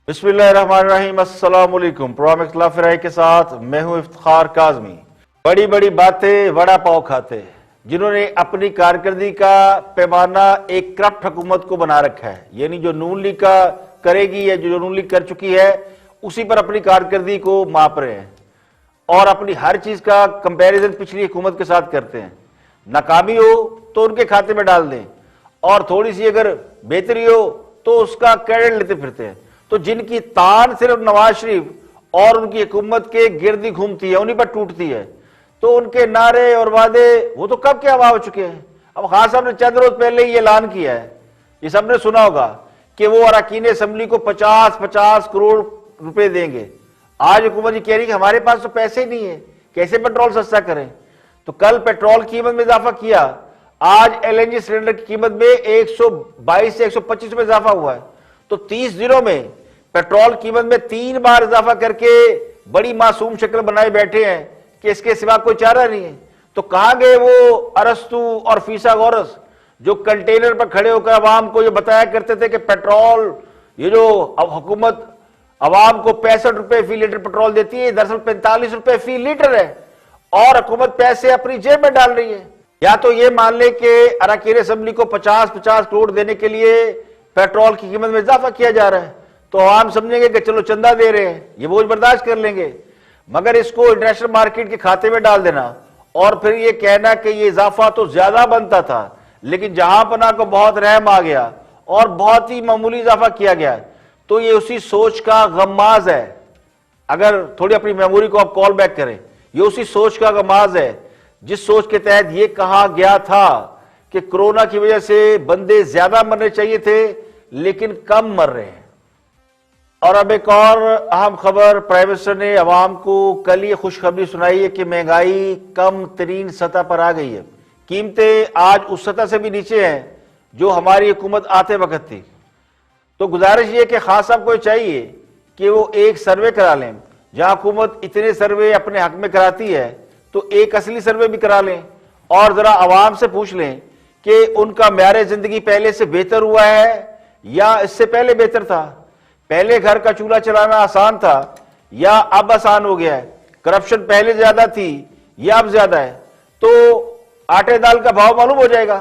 बिस्मिल्लाहिर्रहमानिर्रहीम, अस्सलाम वालेकुम। प्रोग्राम इख्तिलाफ राय के साथ मैं हूं इफ्तिखार काज़मी। बड़ी बड़ी बातें वड़ा पाव खाते, जिन्होंने अपनी कारकर्दगी का पैमाना एक करप्ट हुकूमत को बना रखा है, यानी जो नून लीग का करेगी या जो नून लीग कर चुकी है उसी पर अपनी कारकर्दगी को माप रहे हैं और अपनी हर चीज का कंपैरिजन पिछली हुकूमत के साथ करते हैं। नाकामी हो तो उनके खाते में डाल दें और थोड़ी सी अगर बेहतरी हो तो उसका क्रेडिट लेते फिरते हैं। तो जिनकी तान सिर्फ नवाज शरीफ और उनकी हुकूमत के गिर्द घूमती है, उन्हीं पर टूटती है, तो उनके नारे और वादे वो तो कब के हवा हो चुके हैं। अब खान साहब ने चंद रोज पहले ही ऐलान किया है, ये सबने सुना होगा कि वो अरकान असेंबली को 50-50 करोड़ रुपए देंगे। आज हुकूमत जी कह रही है कि हमारे पास तो पैसे ही नहीं है, कैसे पेट्रोल सस्ता करें। तो कल पेट्रोल की कीमत में इजाफा किया, आज एलएनजी सिलेंडर की कीमत में 122 से 125 रुपए इजाफा हुआ है। तो 30 दिनों में पेट्रोल कीमत में 3 बार इजाफा करके बड़ी मासूम शक्ल बनाए बैठे हैं कि इसके सिवा कोई चारा नहीं है। तो कहां गए वो अरस्तु और फीसागोरस जो कंटेनर पर खड़े होकर अवाम को ये बताया करते थे कि पेट्रोल, ये जो अब हुकूमत अवाम को 65 रुपए फी लीटर पेट्रोल देती है, दरअसल 45 रुपए फी लीटर है और हुकूमत पैसे अपनी जेब में डाल रही है। या तो ये मान ले कि अरकान असेंबली को 50-50 करोड़ देने के लिए पेट्रोल की कीमत में इजाफा किया जा रहा है, तो आम समझेंगे कि चलो चंदा दे रहे हैं, ये बोझ बर्दाश्त कर लेंगे। मगर इसको इंटरनेशनल मार्केट के खाते में डाल देना और फिर ये कहना कि ये इजाफा तो ज्यादा बनता था, लेकिन जहां पना को बहुत रहम आ गया और बहुत ही मामूली इजाफा किया गया, तो ये उसी सोच का गमाज है। अगर थोड़ी अपनी मेमोरी को आप कॉल बैक करें, ये उसी सोच का गमाज है जिस सोच के तहत ये कहा गया था कि कोरोना की वजह से बंदे ज्यादा मरने चाहिए थे लेकिन कम मर रहे हैं। और अब एक और अहम खबर, प्राइम मिनिस्टर ने अवाम को कल ये खुशखबरी सुनाई है कि महंगाई कम तरीन सतह पर आ गई है। कीमतें आज उस सतह से भी नीचे हैं जो हमारी हुकूमत आते वक्त थी। तो गुजारिश ये कि खास साहब को चाहिए कि वो एक सर्वे करा लें, जहां हुकूमत इतने सर्वे अपने हक में कराती है तो एक असली सर्वे भी करा लें और जरा आवाम से पूछ लें कि उनका म्यार जिंदगी पहले से बेहतर हुआ है या इससे पहले बेहतर था। पहले घर का चूल्हा चलाना आसान था या अब आसान हो गया है। करप्शन पहले ज्यादा थी या अब ज्यादा है। तो आटे दाल का भाव मालूम हो जाएगा,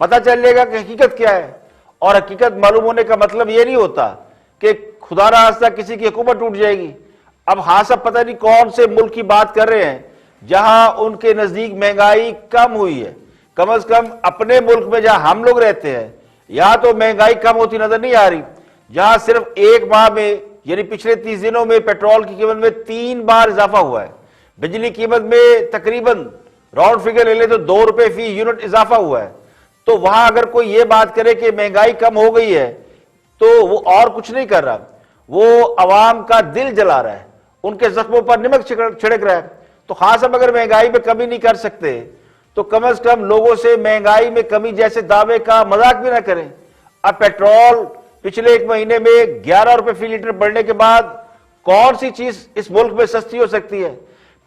पता चल जाएगा कि हकीकत क्या है। और हकीकत मालूम होने का मतलब यह नहीं होता कि खुदा ना खास्ता किसी की हुकूमत टूट जाएगी। अब हाँ सब पता नहीं कौन से मुल्क की बात कर रहे हैं जहां उनके नजदीक महंगाई कम हुई है। कम से कम अपने मुल्क में जहां हम लोग रहते हैं यहां तो महंगाई कम होती नजर नहीं आ रही, जहां सिर्फ एक माह में यानी पिछले 30 दिनों में पेट्रोल की कीमत में 3 बार इजाफा हुआ है। बिजली कीमत में तकरीबन राउंड फिगर ले ले तो 2 रुपए फी यूनिट इजाफा हुआ है। तो वहां अगर कोई ये बात करे कि महंगाई कम हो गई है तो वो और कुछ नहीं कर रहा, वो अवाम का दिल जला रहा है, उनके जख्मों पर नमक छिड़क रहा है। तो खास अब अगर महंगाई में कमी नहीं कर सकते तो कम से कम लोगों से महंगाई में कमी जैसे दावे का मजाक भी ना करें। अब पेट्रोल पिछले एक महीने में 11 रुपए फी लीटर बढ़ने के बाद कौन सी चीज इस मुल्क में सस्ती हो सकती है।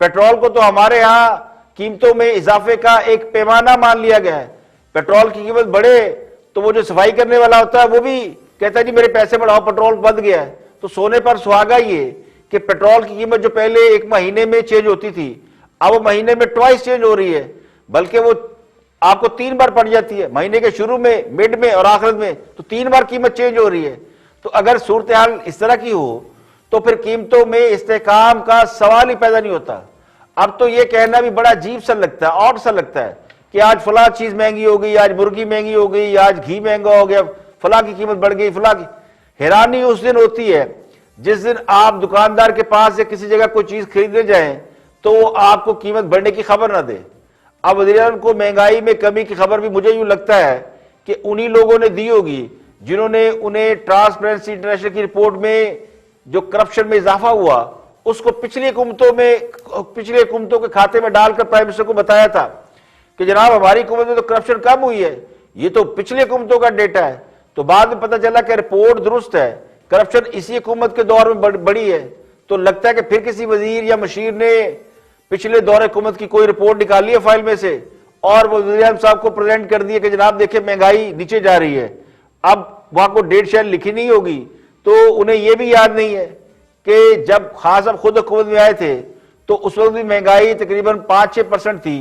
पेट्रोल को तो हमारे यहां कीमतों में इजाफे का एक पैमाना मान लिया गया है। पेट्रोल की कीमत बढ़े तो वो जो सफाई करने वाला होता है वो भी कहता है जी मेरे पैसे बढ़ाओ, पेट्रोल बंद गया है। तो सोने पर सुहागा ये कि पेट्रोल की कीमत जो पहले एक महीने में चेंज होती थी अब वो महीने में ट्वाइस चेंज हो रही है, बल्कि वो आपको 3 बार पड़ जाती है, महीने के शुरू में, मिड में और आखिर में, तो 3 बार कीमत चेंज हो रही है। तो अगर सूरत हाल इस तरह की हो तो फिर कीमतों में इस्तेकाम का सवाल ही पैदा नहीं होता। अब तो ये कहना भी बड़ा अजीब सा लगता है, ऑड सा लगता है कि आज फला चीज महंगी हो गई, आज मुर्गी महंगी हो गई, आज घी महंगा हो गया, फला की कीमत बढ़ गई, फला की। हैरानी उस दिन होती है जिस दिन आप दुकानदार के पास या किसी जगह कोई चीज खरीदने जाएं तो वो आपको कीमत बढ़ने की खबर ना दे। अब वज़ीर-ए-आज़म को महंगाई में कमी की खबर भी मुझे यूं लगता है कि उन्हीं लोगों ने दी होगी जिन्होंने उन्हें ट्रांसपेरेंसी इंटरनेशनल की रिपोर्ट में जो करप्शन में इजाफा हुआ उसको पिछली हुकूमतों के खाते में डालकर प्राइम मिनिस्टर को बताया था कि जनाब हमारी हुकूमत में तो करप्शन कम हुई है, ये तो पिछली हुकूमतों का डेटा है। तो बाद में पता चला कि रिपोर्ट दुरुस्त है, करप्शन इसी हुकूमत के दौर में बढ़ी है। तो लगता है कि फिर किसी वजीर या मशीर ने पिछले दौर हुकूमत की कोई रिपोर्ट निकाली है फाइल में से और वो वज़ीर-ए-आज़म साहब को प्रेजेंट कर दिया कि जनाब देखिए महंगाई नीचे जा रही है। अब वहां को डेट शायद लिखी नहीं होगी तो उन्हें यह भी याद नहीं है कि जब खान साहब खुद हुकूमत में आए थे तो उस वक्त भी महंगाई तकरीबन 5-6% थी।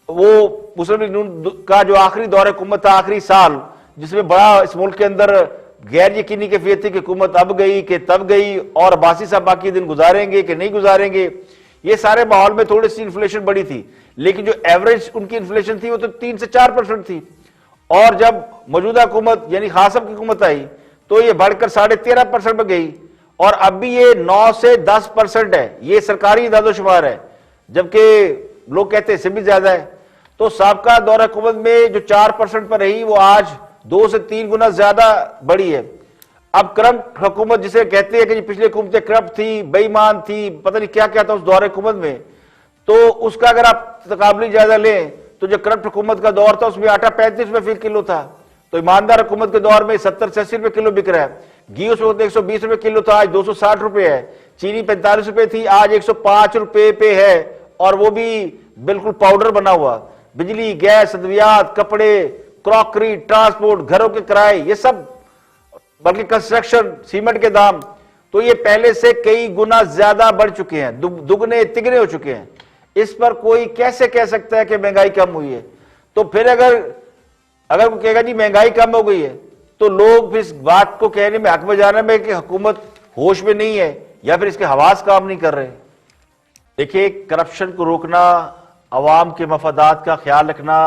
वो मुस्लिम लीग नून का जो आखिरी दौर हुकूमत था, आखिरी साल, जिसमें बड़ा इस मुल्क के अंदर गैर यकीनी कैफियत थी कि हुकूमत अब गई कि तब गई और अब्बासी साहब बाकी दिन गुजारेंगे कि नहीं गुजारेंगे, ये सारे माहौल में थोड़ी सी इन्फ्लेशन बढ़ी थी, लेकिन जो एवरेज उनकी इन्फ्लेशन थी वो तो 3 से 4% थी। और जब मौजूदा हुकूमत यानी खान साहब की हुकूमत आई तो ये बढ़कर 13.5% पर गई और अब भी ये 9 से 10% है। ये सरकारी इदादोशुमार है, जबकि लोग कहते हैं इससे भी ज्यादा है। तो साबका दौर हुकूमत में जो 4% पर रही वो आज 2 से 3 गुना ज्यादा बढ़ी है। अब करप्ट हुकूमत जिसे कहते हैं कि पिछली हुकूमतें करप्ट थी, बेईमान थी, पता नहीं क्या क्या था उस दौर हुकूमत में, तो उसका अगर आप तकाबली जायजा लें तो जो करप्ट हुकूमत का दौर था उसमें आटा 35 रुपए फी किलो था, तो ईमानदार हुकूमत के दौर में 70 से 80 रुपए किलो बिक रहा है। घी उस वक्त 120 रुपए किलो था, आज 260 रुपए है। चीनी 45 रुपए थी, आज 105 रुपए पे है, और वो भी बिल्कुल पाउडर बना हुआ। बिजली, गैस, अद्वियात, कपड़े, क्रॉकरी, ट्रांसपोर्ट, घरों के किराए, ये सब, बल्कि कंस्ट्रक्शन, सीमेंट के दाम, तो ये पहले से कई गुना ज्यादा बढ़ चुके हैं, दुगने तिगने हो चुके हैं। इस पर कोई कैसे कह सकता है कि महंगाई कम हुई है? तो फिर अगर वो कहेगा जी महंगाई कम हो गई है, तो लोग फिर इस बात को कहने में हक बजाने में कि हुकूमत होश में नहीं है या फिर इसके हवास काम नहीं कर रहे। देखिए, करप्शन को रोकना, अवाम के मफादात का ख्याल रखना,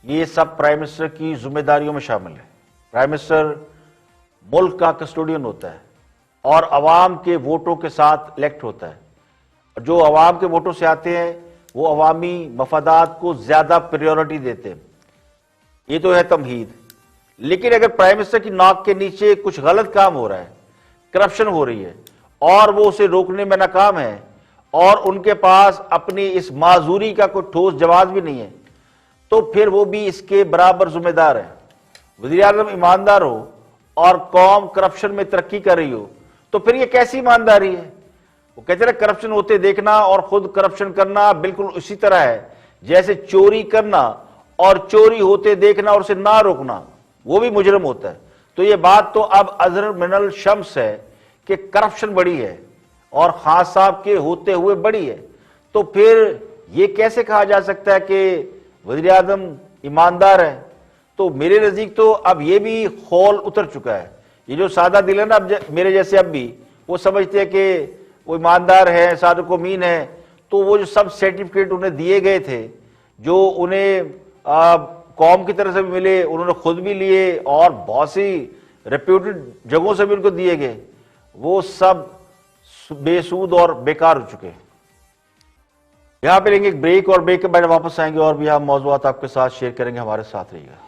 ये सब प्राइम मिनिस्टर की जिम्मेदारियों में शामिल है। प्राइम मिनिस्टर मुल्क का कस्टोडियन होता है और अवाम के वोटों के साथ इलेक्ट होता है। जो अवाम के वोटों से आते हैं वो अवामी मफादात को ज्यादा प्रायोरिटी देते हैं, ये तो है तमहीद। लेकिन अगर प्राइम मिनिस्टर की नाक के नीचे कुछ गलत काम हो रहा है, करप्शन हो रही है, और वो उसे रोकने में नाकाम है, और उनके पास अपनी इस माजूरी का कोई ठोस जवाब भी नहीं है, तो फिर वो भी इसके बराबर जिम्मेदार है। वज़ीर आज़म ईमानदार हो और कौम करप्शन में तरक्की कर रही हो, तो फिर ये कैसी ईमानदारी है? वो कहते हैं करप्शन होते देखना और खुद करप्शन करना बिल्कुल उसी तरह है जैसे चोरी करना और चोरी होते देखना और उसे ना रोकना, वो भी मुजरम होता है। तो ये बात तो अब अज़हर मिनल शम्स है कि करप्शन बड़ी है और खान साहब के होते हुए बड़ी है। तो फिर ये कैसे कहा जा सकता है कि वज़ीर आज़म ईमानदार है? तो मेरे नजदीक तो अब ये भी खौल उतर चुका है। ये जो सादा दिल है ना, अब मेरे जैसे अब भी वो समझते हैं कि वो ईमानदार है, सादिक़ अमीन है, तो वो जो सब सर्टिफिकेट उन्हें दिए गए थे, जो उन्हें कौम की तरफ से भी मिले, उन्होंने खुद भी लिए और बहुत सी रेप्यूटेड जगहों से भी उनको दिए गए, वो सब बेसूद और बेकार हो चुके हैं। यहां पे लेंगे एक ब्रेक और ब्रेक के बाद वापस आएंगे और भी हम मौज़ूआत आपके साथ शेयर करेंगे। हमारे साथ रहिएगा।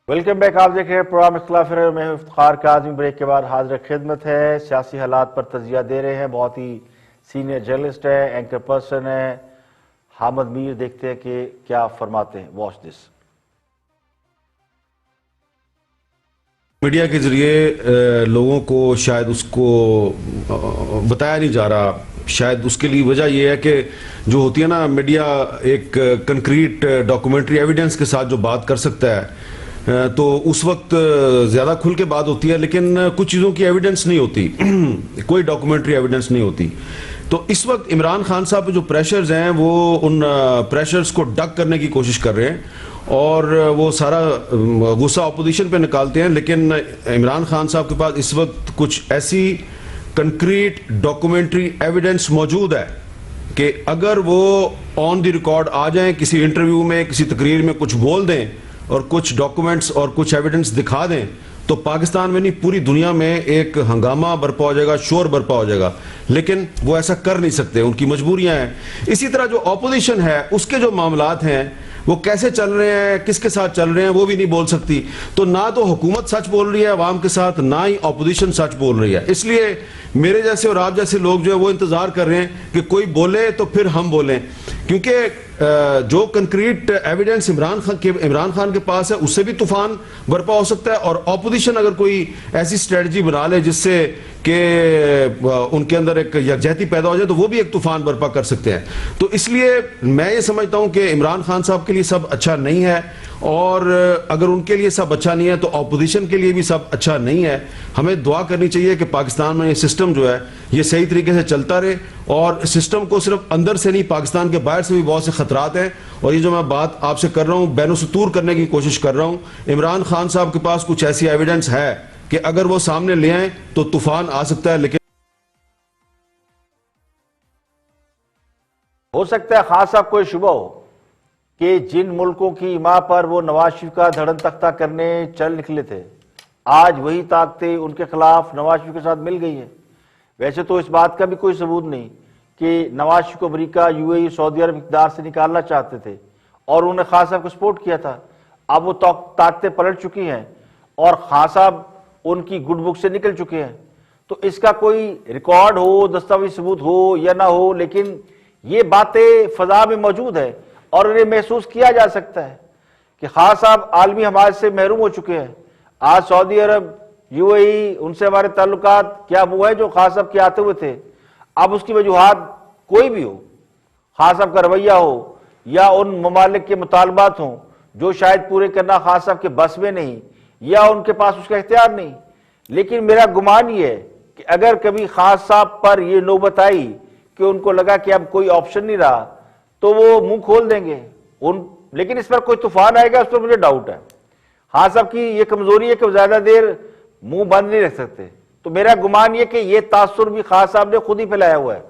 Welcome back. आप देख रहे हैं प्रोग्राम इख्तिलाफ राय में इफ्तिखार काज़मी। ब्रेक के बाद हाजिर खिदमत है। सियासी हालात पर तजिया दे रहे हैं, बहुत ही सीनियर जर्नलिस्ट है, एंकर पर्सन है हामिद मीर। देखते हैं कि क्या फरमाते हैं। Watch this. मीडिया के जरिए लोगों को शायद उसको बताया नहीं जा रहा। शायद उसके लिए वजह यह है कि जो होती है ना, मीडिया एक कंक्रीट डॉक्यूमेंट्री एविडेंस के साथ जो बात कर सकता है तो उस वक्त ज्यादा खुल के बात होती है, लेकिन कुछ चीजों की एविडेंस नहीं होती, कोई डॉक्यूमेंट्री एविडेंस नहीं होती। तो इस वक्त इमरान खान साहब पे जो प्रेशर्स हैं वो उन प्रेशर्स को डक करने की कोशिश कर रहे हैं और वो सारा गुस्सा अपोजिशन पे निकालते हैं। लेकिन इमरान खान साहब के पास इस वक्त कुछ ऐसी कंक्रीट डॉक्यूमेंट्री एविडेंस मौजूद है कि अगर वो ऑन द रिकॉर्ड आ जाएं, किसी इंटरव्यू में, किसी तकरीर में कुछ बोल दें और कुछ डॉक्यूमेंट्स और कुछ एविडेंस दिखा दें, तो पाकिस्तान में नहीं पूरी दुनिया में एक हंगामा बरपा हो जाएगा, शोर बरपा हो जाएगा। लेकिन वो ऐसा कर नहीं सकते, उनकी मजबूरियां हैं। इसी तरह जो ऑपोजिशन है उसके जो मामलात हैं वो कैसे चल रहे हैं, किसके साथ चल रहे हैं, वो भी नहीं बोल सकती। तो ना तो हुकूमत सच बोल रही है अवाम के साथ, ना ही ऑपोजिशन सच बोल रही है। इसलिए मेरे जैसे और आप जैसे लोग जो है वो इंतजार कर रहे हैं कि कोई बोले तो फिर हम बोलें, क्योंकि जो कंक्रीट एविडेंस इमरान खान के पास है उससे भी तूफान बर्पा हो सकता है, और ऑपोजिशन अगर कोई ऐसी स्ट्रेटजी बना ले जिससे कि उनके अंदर एक यकजहती पैदा हो जाए तो वो भी एक तूफान बर्पा कर सकते हैं। तो इसलिए मैं ये समझता हूं कि इमरान खान साहब के लिए सब अच्छा नहीं है, और अगर उनके लिए सब अच्छा नहीं है तो ऑपोजिशन के लिए भी सब अच्छा नहीं है। हमें दुआ करनी चाहिए कि पाकिस्तान में ये सिस्टम जो है ये सही तरीके से चलता रहे, और सिस्टम को सिर्फ अंदर से नहीं, पाकिस्तान के बाहर से भी बहुत से खतरात हैं। और ये जो मैं बात आपसे कर रहा हूं, बैनुसतूर करने की कोशिश कर रहा हूं। इमरान खान साहब के पास कुछ ऐसी एविडेंस है कि अगर वो सामने ले आए तो तूफान आ सकता है, लेकिन हो सकता है खास साहब कोई शुबा हो कि जिन मुल्कों की मां पर वो नवाज शरीफ का धड़न तख्ता करने चल निकले थे, आज वही ताकतें उनके खिलाफ नवाज शरीफ के साथ मिल गई है। वैसे तो इस बात का भी कोई सबूत नहीं कि नवाज शरीफ को अमेरिका, यूएई, सऊदी अरब इक़्तिदार से निकालना चाहते थे और उन्होंने खान साहब को सपोर्ट किया था। अब वो ताकतें पलट चुकी हैं और खान साहब उनकी गुड बुक से निकल चुके हैं। तो इसका कोई रिकॉर्ड हो, दस्तावेज सबूत हो या ना हो, लेकिन ये बातें फजा में मौजूद है और उन्हें महसूस किया जा सकता है कि खान साहब आलमी हमारे से महरूम हो चुके हैं। आज सऊदी अरब, यूएई, उनसे हमारे ताल्लुकात क्या वो है जो खान साहब के आते हुए थे। अब उसकी वजूहात कोई भी हो, खान साहब का रवैया हो या उन ममालिक के मुतालबात हों जो शायद पूरे करना खान साहब के बस में नहीं या उनके पास उसका इख्तियार नहीं, लेकिन मेरा गुमान ये है कि अगर कभी खान साहब पर यह नौबत आई कि उनको लगा कि अब कोई ऑप्शन नहीं रहा तो वो मुंह खोल देंगे लेकिन इस पर कोई तूफान आएगा उस पर मुझे डाउट है। खान साहब की ये कमजोरी है कि वो ज्यादा देर मुंह बंद नहीं रख सकते। तो मेरा गुमान ये कि ये तासुर भी खान साहब ने खुद ही फैलाया हुआ है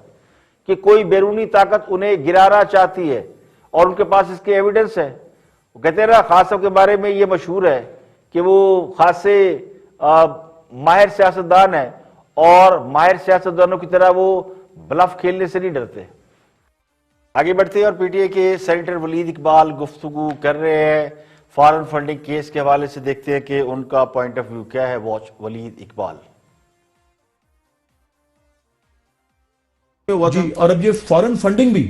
कि कोई बैरूनी ताकत उन्हें गिराना चाहती है और उनके पास इसके एविडेंस है। वो कहते हैं ना, खान साहब के बारे में ये मशहूर है कि वो खासे माहिर सियासतदान है और माहिर सियासतदानों की तरह वो ब्लफ खेलने से नहीं डरते। आगे बढ़ते हैं और पीटीआई के सेनेटर वलीद इकबाल गुफ्तगू कर रहे हैं फॉरेन फंडिंग केस के हवाले से। देखते हैं कि उनका पॉइंट ऑफ व्यू क्या है। वॉच वलीद इकबाल जी। और अब ये फॉरेन फंडिंग भी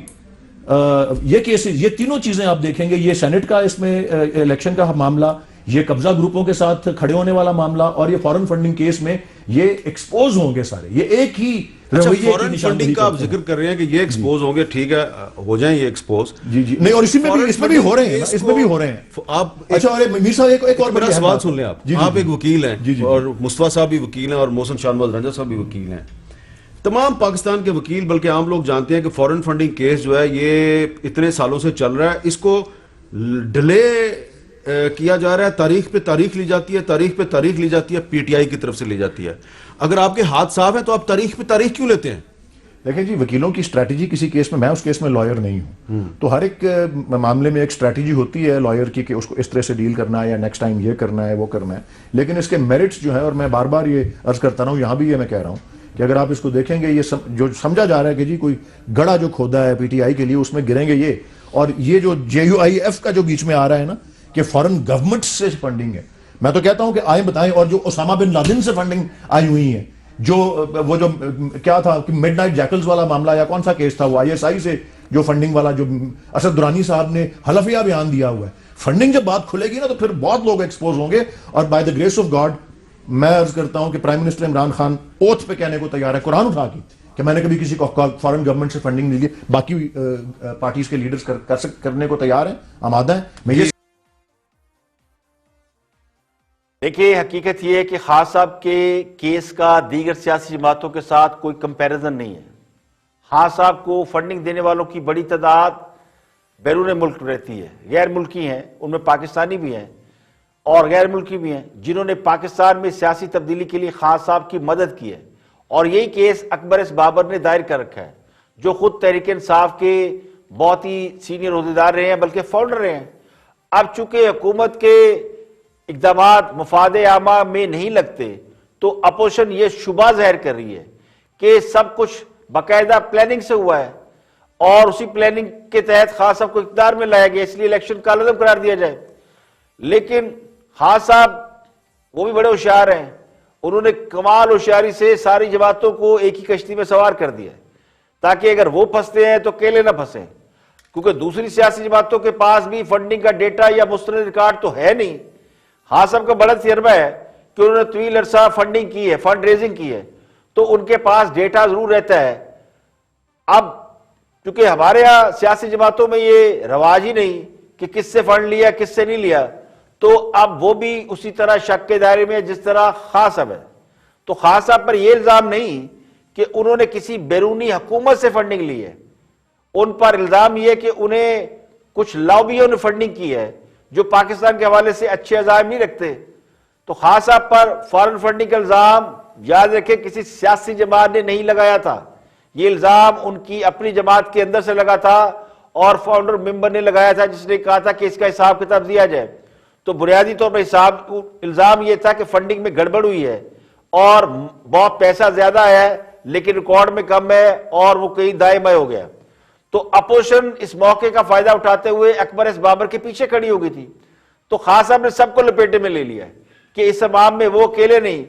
ये केसेस, ये तीनों चीजें आप देखेंगे, ये सेनेट का इसमें इलेक्शन का मामला, ये कब्जा ग्रुपों के साथ खड़े होने वाला मामला और ये फॉरेन फंडिंग केस में ये एक्सपोज होंगे सारे। ये एक ही फॉरेन फंडिंग का आप जिक्र कर रहे हैं कि ये एक्सपोज होंगे, ठीक है, हो जाए ये एक्सपोज। जी जी नहीं, और इसमें भी हो रहे हैं, इसमें भी हो रहे हैं आप। अच्छा, और मीर साहब एक और मेरा सवाल सुन लें आप। आप एक वकील हैं और मुस्तफा साहब भी वकील हैं और मोहसिन शाहनवाज रंजा साहब भी वकील हैं। तमाम पाकिस्तान के वकील बल्कि आम लोग जानते हैं कि फॉरेन फंडिंग केस जो है ये इतने सालों से चल रहा है, इसको डिले किया जा रहा है, तारीख पे तारीख ली जाती है, तारीख पे तारीख ली जाती है, पीटीआई की तरफ से ली जाती है। अगर आपके हाथ साफ है तो आप तारीख पे तारीख क्यों लेते हैं? देखिए जी, वकीलों की स्ट्रैटेजी किसी केस में, मैं उस केस में लॉयर नहीं हूं, तो हर एक मामले में एक स्ट्रैटेजी होती है लॉयर की कि उसको इस तरह से डील करना है या नेक्स्ट टाइम ये करना है, वो करना है। लेकिन इसके मेरिट्स जो है, और मैं बार बार ये अर्ज करता रहा हूं, यहां भी ये मैं कह रहा हूं कि अगर आप इसको देखेंगे, ये जो समझा जा रहा है कि जी कोई गड़ा जो खोदा है पीटीआई के लिए उसमें गिरेंगे ये, और ये जो JUIF का जो बीच में आ रहा है ना कि फॉरेन गवर्नमेंट से फंडिंग है, मैं तो कहता हूं कि आए बताएं। और जो ओसामा बिन लादेन से फंडिंग आई हुई है, जो वो जो क्या था कि मिडनाइट जैकल्स वाला मामला या कौन सा केस था, वो ISI से जो फंडिंग वाला, जो असद दुरानी साहब ने हलफिया बयान दिया हुआ है। फंडिंग जब बात खुलेगी ना तो फिर बहुत लोग एक्सपोज होंगे। और by the grace of God मैं अर्ज करता हूं कि prime minister Imran Khan oath पे कहने को तैयार है, कुरान उठा के, कि मैंने कभी किसी को फॉरेन गवर्नमेंट से फंडिंग नहीं ली। बाकी पार्टीज के लीडर्स करने को तैयार हैं, आमादा है। मैं ये देखिए, हकीकत यह है कि खान साहब के केस का दीगर सियासी जमातों के साथ कोई कंपैरिजन नहीं है। खान साहब को फंडिंग देने वालों की बड़ी तादाद बैरून मुल्क रहती है, गैर मुल्की हैं, उनमें पाकिस्तानी भी हैं और गैर मुल्की भी हैं, जिन्होंने पाकिस्तान में सियासी तब्दीली के लिए खान साहब की मदद की है। और यही केस अकबर एस बाबर ने दायर कर रखा है, जो खुद तहरीक इंसाफ के बहुत ही सीनियर ओहदेदार रहे हैं, बल्कि फाउंडर रहे हैं। अब चूंकि हुकूमत के इक़दामात मफाद आमा में नहीं लगते तो अपोजिशन ये शुबा ज़ाहिर कर रही है कि सब कुछ बाकायदा प्लानिंग से हुआ है और उसी प्लानिंग के तहत खान साहब को इख्तियार में लाया गया, इसलिए इलेक्शन कालअदम करार दिया जाए। लेकिन खान साहब वो भी बड़े होशियार हैं, उन्होंने कमाल होशियारी से सारी जमातों को एक ही कश्ती में सवार कर दिया, ताकि अगर वो फंसते हैं तो अकेले ना फंसे, क्योंकि दूसरी सियासी जमातों के पास भी फंडिंग का डेटा या मुस्तनद रिकॉर्ड तो है नहीं। खान साहब का बड़ा तजर्बा है कि उन्होंने तवील अरसा फंडिंग की है, फंड रेजिंग की है, तो उनके पास डेटा जरूर रहता है। अब क्योंकि हमारे यहां सियासी जमातों में ये रवाज ही नहीं कि किससे फंड लिया किससे नहीं लिया, तो अब वो भी उसी तरह शक के दायरे में जिस तरह खान साहब है। तो खान साहब पर यह इल्जाम नहीं कि उन्होंने किसी बैरूनी हुकूमत से फंडिंग ली है, उन पर इल्जाम यह कि उन्हें कुछ लॉबियों ने फंडिंग की है जो पाकिस्तान के हवाले से अच्छे अज़ाइम नहीं रखते। तो खान साहब पर फॉरेन फंडिंग का इल्जाम याद रखें किसी सियासी जमात ने नहीं लगाया था, ये इल्जाम उनकी अपनी जमात के अंदर से लगा था और फाउंडर मेंबर ने लगाया था, जिसने कहा था कि इसका हिसाब किताब दिया जाए। तो बुनियादी तौर पर इल्जाम यह था कि फंडिंग में गड़बड़ हुई है और बहुत पैसा ज्यादा है लेकिन रिकॉर्ड में कम है और वो कहीं दाएं बाएं हो गया। तो अपोजिशन इस मौके का फायदा उठाते हुए अकबर एस बाबर के पीछे खड़ी हो गई थी। तो खान साहब ने सबको लपेटे में ले लिया कि इस अवाम में वो अकेले नहीं,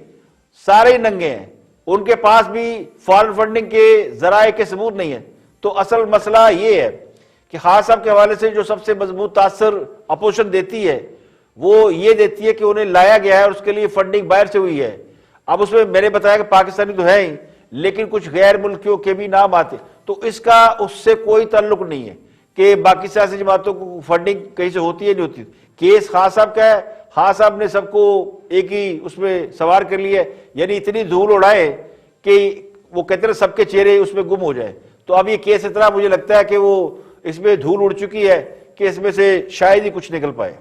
सारे ही नंगे हैं, उनके पास भी फॉरेन फंडिंग के जराए के सबूत नहीं है। तो असल मसला ये है कि खान साहब के हवाले से जो सबसे मजबूत तासर अपोजिशन देती है वो ये देती है कि उन्हें लाया गया है और उसके लिए फंडिंग बाहर से हुई है। अब उसमें मैंने बताया कि पाकिस्तानी तो है ही, लेकिन कुछ गैर मुल्कियों के भी नाम आते, तो इसका उससे कोई ताल्लुक नहीं है कि बाकी सियासी जमातों को फंडिंग कहीं से होती है नहीं होती। केस खान साहब का है, खान साहब ने सबको एक ही उसमें सवार कर लिया, यानी इतनी धूल उड़ाए कि वो कहते हैं सबके चेहरे उसमें गुम हो जाए। तो अब ये केस इतना मुझे लगता है कि वो इसमें धूल उड़ चुकी है कि इसमें से शायद ही कुछ निकल पाए।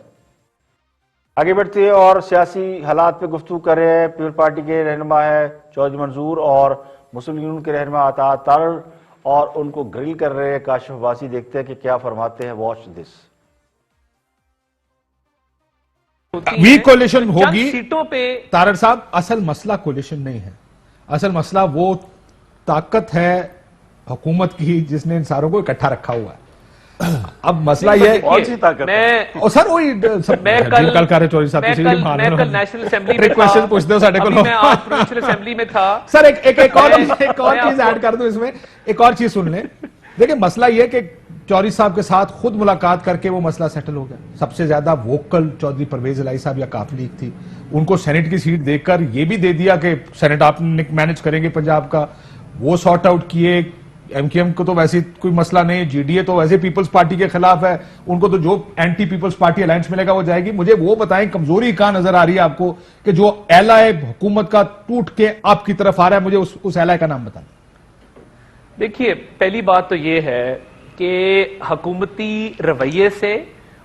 आगे बढ़ते हैं और सियासी हालात पे गुफ्तगू कर रहे हैं। पीपल पार्टी के रहनुमा है चौधरी मंजूर और मुस्लिम यूनियन के रहनुमा अतात तारड़, और उनको ग्रिल कर रहे हैं काशिफ अब्बासी। देखते हैं कि क्या फरमाते हैं। Watch this. वीक कोलिशन होगी सीटों पे। तारड़ साहब, असल मसला कोलिशन नहीं है, असल मसला वो ताकत है हुकूमत की जिसने इन सारों को इकट्ठा रखा हुआ है। अब मसला यह है कौन सी ताकत है? और सर वही सब मैं कल कर रहे चौधरी साहब मैं कल नेशनल असेंबली में क्वेश्चन पूछते हो साढ़े को। मैं आज प्रोविंशियल असेंबली में था सर। एक और चीज ऐड कर दूं इसमें, एक और चीज सुन लें। देखिए मसला यह कि चौधरी साहब के साथ खुद मुलाकात करके वो मसला सेटल हो गया। सबसे ज्यादा वोकल चौधरी परवेज इलाही साहब या काफ लीग थी, उनको सेनेट की सीट देकर ये भी दे दिया कि सेनेट आप मैनेज करेंगे पंजाब का, वो सॉर्ट आउट किए। एमकेएम को तो वैसे कोई मसला नहीं, जीडीए तो वैसे पीपल्स पार्टी के खिलाफ है, उनको तो जो एंटी पीपल्स पार्टी अलायंस मिलेगा वो जाएगी। मुझे वो बताएं कमजोरी कहां नजर आ रही है आपको कि जो एलाय हुकूमत का टूट के आपकी तरफ आ रहा है, मुझे उस एलाय का नाम बताएं। देखिए पहली बात तो ये है कि हुकूमती रवैये से,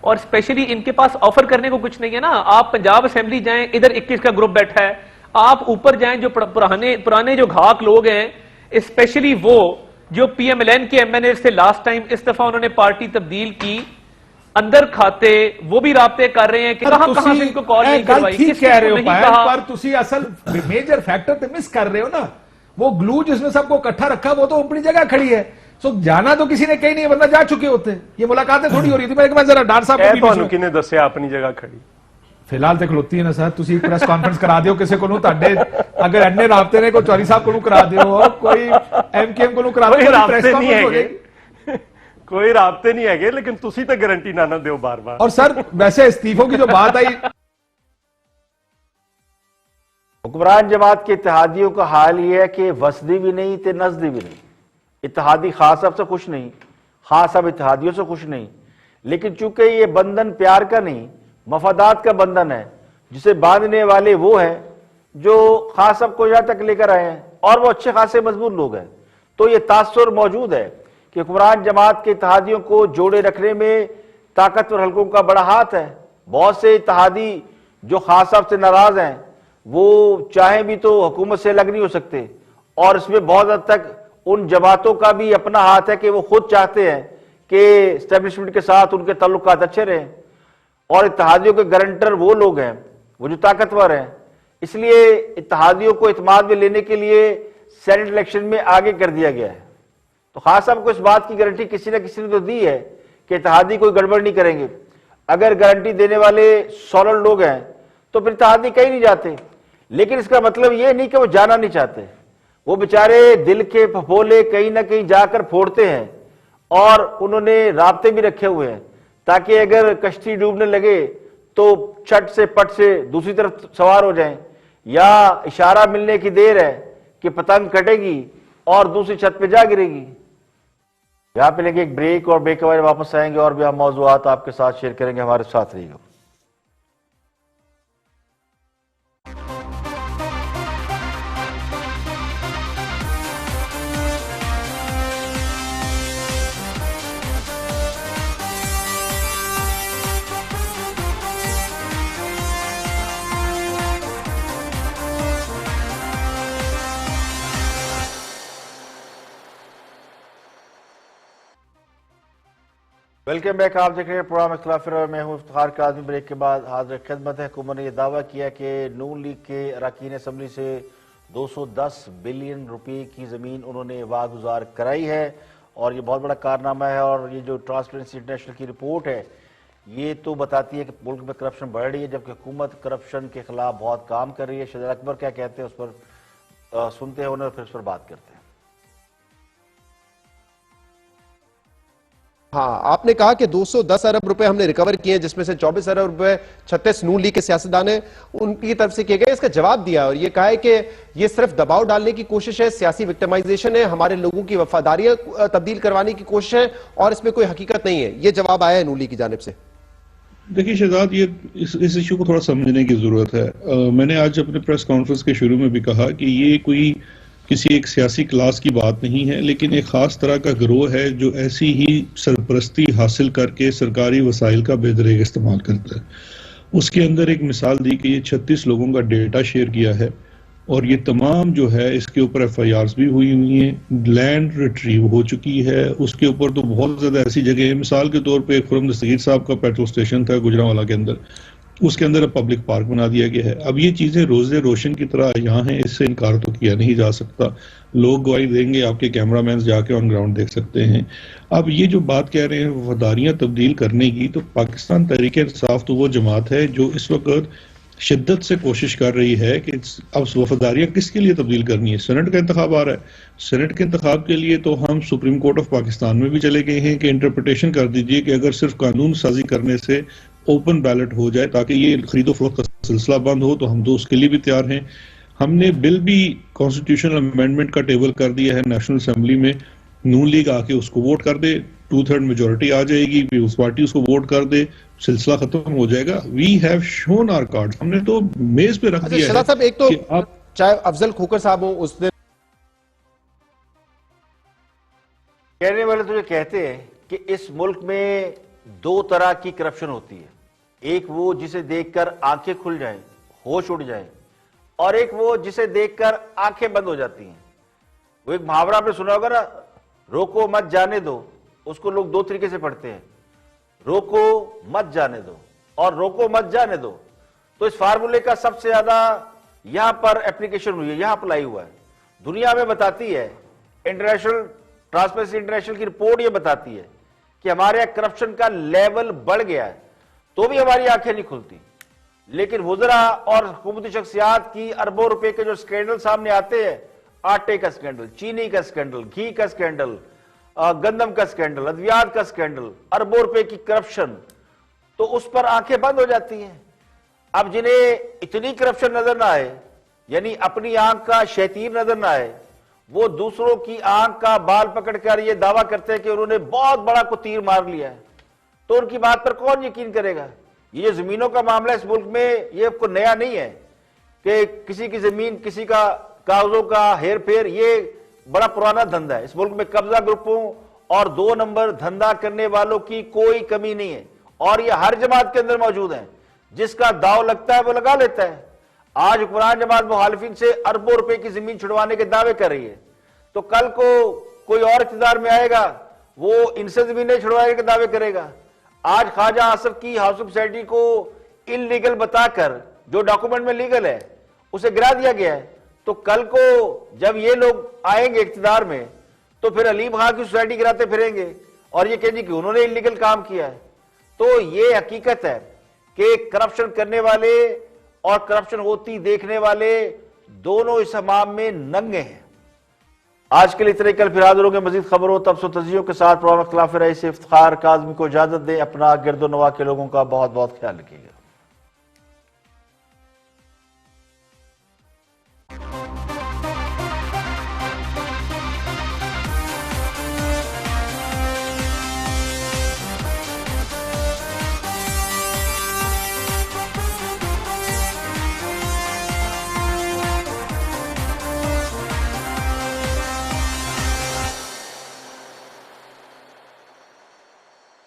और स्पेशली इनके पास ऑफर करने को कुछ नहीं है ना। आप पंजाब असेंबली जाएं, इधर 21 का ग्रुप बैठा है, आप ऊपर जाएं जो पुराने जो घाक लोग हैं, स्पेशली वो जो पीएमएलएन के एमएनए से लास्ट टाइम इस दफा उन्होंने पार्टी तब्दील की, अंदर खाते वो भी राब्ते कर रहे हैं कि कहां से इनको कॉल नहीं करवाई, किसको नहीं कहा। पर तुसी असल मेजर फैक्टर तो मिस कर रहे हो ना। वो ग्लू जिसने सबको इकट्ठा रखा वो तो अपनी जगह खड़ी है। सो जाना तो किसी ने कहीं नहीं, वरना जा चुके होते। ये मुलाकातें थोड़ी हो रही थी। मैं जरा डार साहब को किने दस्या अपनी जगह खड़ी फिलहाल तो खलोती है ना सर। तुसी प्रेस कॉन्फ्रेंस करा दियो किसी को, अगर अन्य राब्ते ने को चौधरी साहब को करा दियो, कोई एमकेएम को करा दियो, प्रेस कॉन्फ्रेंस हो जाएगी। कोई राब्ते नहीं है, लेकिन तुसी तो गारंटी ना दो बार बार। और सर वैसे इस्तीफों की जो बात आई, हुक्मरान जमात के इत्तेहादियों का हाल यह है कि वसदी भी नहीं ते नजदी भी नहीं। इत्तेहादी खास साहब से खुश नहीं, खास साहब इत्तेहादियों से खुश नहीं। लेकिन चूंकि ये बंधन प्यार का नहीं मफादात का बंधन है, जिसे बांधने वाले वो हैं जो खास साहब को यहां तक लेकर आए हैं, और वो अच्छे खासे मजबूत लोग हैं। तो ये तासुर मौजूद है कि हुक्मरान जमात के इत्तेहादियों को जोड़े रखने में ताकतवर हल्कों का बड़ा हाथ है। बहुत से इत्तेहादी जो खास साहब से नाराज हैं वो चाहे भी तो हुकूमत से अलग नहीं हो सकते, और इसमें बहुत हद तक उन जमातों का भी अपना हाथ है कि वो खुद चाहते हैं कि एस्टेब्लिशमेंट के साथ उनके ताल्लुकात अच्छे रहें। और इत्तेहादियों के गारंटर वो लोग हैं वो जो ताकतवर हैं। इसलिए इत्तेहादियों को इत्मीनान में लेने के लिए सेनेट इलेक्शन में आगे कर दिया गया है। तो खान साहब को इस बात की गारंटी किसी न किसी ने तो दी है कि इत्तेहादी कोई गड़बड़ नहीं करेंगे। अगर गारंटी देने वाले सॉलिड लोग हैं तो फिर इत्तेहादी कहीं नहीं जाते। लेकिन इसका मतलब यह नहीं कि वो जाना नहीं चाहते, वो बेचारे दिल के फफोले कहीं ना कहीं जाकर फोड़ते हैं और उन्होंने राब्ते भी रखे हुए हैं ताकि अगर कश्ती डूबने लगे तो छट से पट से दूसरी तरफ सवार हो जाएं, या इशारा मिलने की देर है कि पतंग कटेगी और दूसरी छत पे जा गिरेगी। यहां पे लेंगे एक ब्रेक और ब्रेक के बाद वापस आएंगे और भी हम मौजूआत आपके साथ शेयर करेंगे। हमारे साथ रहिएगा। Welcome back. आप देख रहे हैं प्रोग्राम इख्तिलाफ और मैं हूं इफ्तिखार काज़मी। ब्रेक के बाद हाजिर खिदमत है। हुकूमत ने यह दावा किया कि नून लीग के अरकान असम्बली से 210 बिलियन रुपए की जमीन उन्होंने वागुजार कराई है और ये बहुत बड़ा कारनामा है। और ये जो ट्रांसपेरेंसी इंटरनेशनल की रिपोर्ट है ये तो बताती है कि मुल्क में करप्शन बढ़ रही है, जबकि हुकूमत करप्शन के खिलाफ बहुत काम कर रही है। शहजाद अकबर क्या कहते हैं उस पर सुनते हैं उन्हें और फिर उस पर बात करते हैं। हाँ, आपने कहा कि 210 अरब रुपए हमने रिकवर किए, जिसमें से 24 अरब रुपए 36 नून लीग के सियासतदान ने उनकी तरफ से किए गए। इसका जवाब दिया और ये कहा है कि ये सिर्फ दबाव डालने की कोशिश है, सियासी विक्टिमाइजेशन है, हमारे लोगों की वफादारियां तब्दील करवाने की कोशिश है और इसमें कोई हकीकत नहीं है। ये जवाब आया है नून लीग की जानिब से। देखिए शहजाद, ये इस इशू को थोड़ा समझने की जरूरत है। मैंने आज अपने प्रेस कॉन्फ्रेंस के शुरू में भी कहा कि ये कोई किसी एक सियासी क्लास की बात नहीं है, लेकिन एक खास तरह का गिरोह है जो ऐसी ही सरपरस्ती हासिल करके सरकारी वसाइल का बेदरेग इस्तेमाल करता है। उसके अंदर एक मिसाल दी कि ये 36 लोगों का डेटा शेयर किया है और ये तमाम जो है इसके ऊपर FIRs भी हुई हैं, लैंड रिट्रीव हो चुकी है। उसके ऊपर तो बहुत ज्यादा ऐसी जगह है, मिसाल के तौर पे खुर्रम दस्तगीर साहब का पेट्रोल स्टेशन था गुजरांवाला के अंदर, उसके अंदर अब पब्लिक पार्क बना दिया गया है। अब ये चीजें रोजे रोशन की तरह यहाँ हैं, इससे इनकार तो किया नहीं जा सकता। लोग गवाही देंगे, आपके कैमरामैन जाके ऑन ग्राउंड देख सकते हैं। अब ये जो बात कह रहे हैं वफादारियां तब्दील करने की, तो पाकिस्तान तहरीक इंसाफ तो वो जमात है जो इस वक्त शिद्दत से कोशिश कर रही है कि अब वफादारियां किसके लिए तब्दील करनी है। सेनेट का इंतखाब आ रहा है, सेनेट के इंतखाब के लिए तो हम सुप्रीम कोर्ट ऑफ पाकिस्तान में भी चले गए हैं कि इंटरप्रिटेशन कर दीजिए कि अगर सिर्फ कानून साजी करने से ओपन बैलेट हो जाए ताकि ये खरीदो फरोख्त का सिलसिला बंद हो, तो हम तो उसके लिए भी तैयार हैं। हमने बिल भी कॉन्स्टिट्यूशनल अमेंडमेंट का टेबल कर दिया है नेशनल असेंबली में, नून लीग आके उसको वोट कर दे, 2/3 मेजोरिटी आ जाएगी, पीपल्स पार्टी उसको वोट कर दे, सिलसिला खत्म हो जाएगा। We have shown our card, हमने तो मेज पे रख दिया है। साहब, एक तो आप चाहे अफजल खोकर साहब हो, उस दिन कहने वाले तो ये कहते हैं कि इस मुल्क में दो तरह की करप्शन होती है, एक वो जिसे देखकर आंखें खुल जाएं, होश उड़ जाएं, और एक वो जिसे देखकर आंखें बंद हो जाती हैं। वो एक मुहावरा आपने सुना होगा ना, रोको मत जाने दो। उसको लोग दो तरीके से पढ़ते हैं, रोको मत जाने दो और रोको मत जाने दो। तो इस फार्मूले का सबसे ज्यादा यहां पर एप्लीकेशन हुई है, यहां अप्लाई हुआ है। दुनिया में बताती है, इंटरनेशनल ट्रांसपेरेंसी इंटरनेशनल की रिपोर्ट ये बताती है कि हमारे यहां करप्शन का लेवल बढ़ गया है, तो भी हमारी आंखें नहीं खुलती। लेकिन वुज़रा और हुकूमती शख्सियात की अरबों रुपए के जो स्कैंडल सामने आते हैं, आटे का स्कैंडल, चीनी का स्कैंडल, घी का स्कैंडल, गंदम का स्कैंडल, अद्वियात का स्कैंडल, अरबों रुपए की करप्शन, तो उस पर आंखें बंद हो जाती हैं। अब जिन्हें इतनी करप्शन नजर ना आए, यानी अपनी आंख का शैतीन नजर ना आए, वो दूसरों की आंख का बाल पकड़कर ये दावा करते हैं कि उन्होंने बहुत बड़ा को तीर मार लिया है, तो उनकी बात पर कौन यकीन करेगा। ये जमीनों का मामला इस मुल्क में ये आपको नया नहीं है कि किसी की जमीन, किसी का कागजों का हेर फेर, ये बड़ा पुराना धंधा है। इस मुल्क में कब्जा ग्रुपों और 2 नंबर धंधा करने वालों की कोई कमी नहीं है, और ये हर जमात के अंदर मौजूद है। जिसका दाव लगता है वो लगा लेता है। आज हुक्मरान जमात मुखालिफिन से अरबों रुपए की जमीन छुड़वाने के दावे कर रही है, तो कल को कोई और इक़्तिदार में आएगा, वो इनसे जमीनें छुड़वाने के दावे करेगा। आज ख्वाजा आसिफ की हाउसिंग सोसाइटी को इलीगल बताकर, जो डॉक्यूमेंट में लीगल है, उसे गिरा दिया गया है। तो कल को जब ये लोग आएंगे इक़्तिदार में, तो फिर अलीम खां की सोसाइटी गिराते फिरेंगे और ये कहेंगे कि उन्होंने इलीगल काम किया है। तो ये हकीकत है कि करप्शन करने वाले और करप्शन होती देखने वाले दोनों इस हमाम में नंगे हैं। आज के लिए इतने, कल फिर हाजिर होंगे मजीद खबरों तबसो तजियों के साथ। प्रोग्राम खिलाफ रईस इफ्तिखार काज़मी को इजाजत दें। अपना गिरदो नवा के लोगों का बहुत बहुत ख्याल रखिएगा।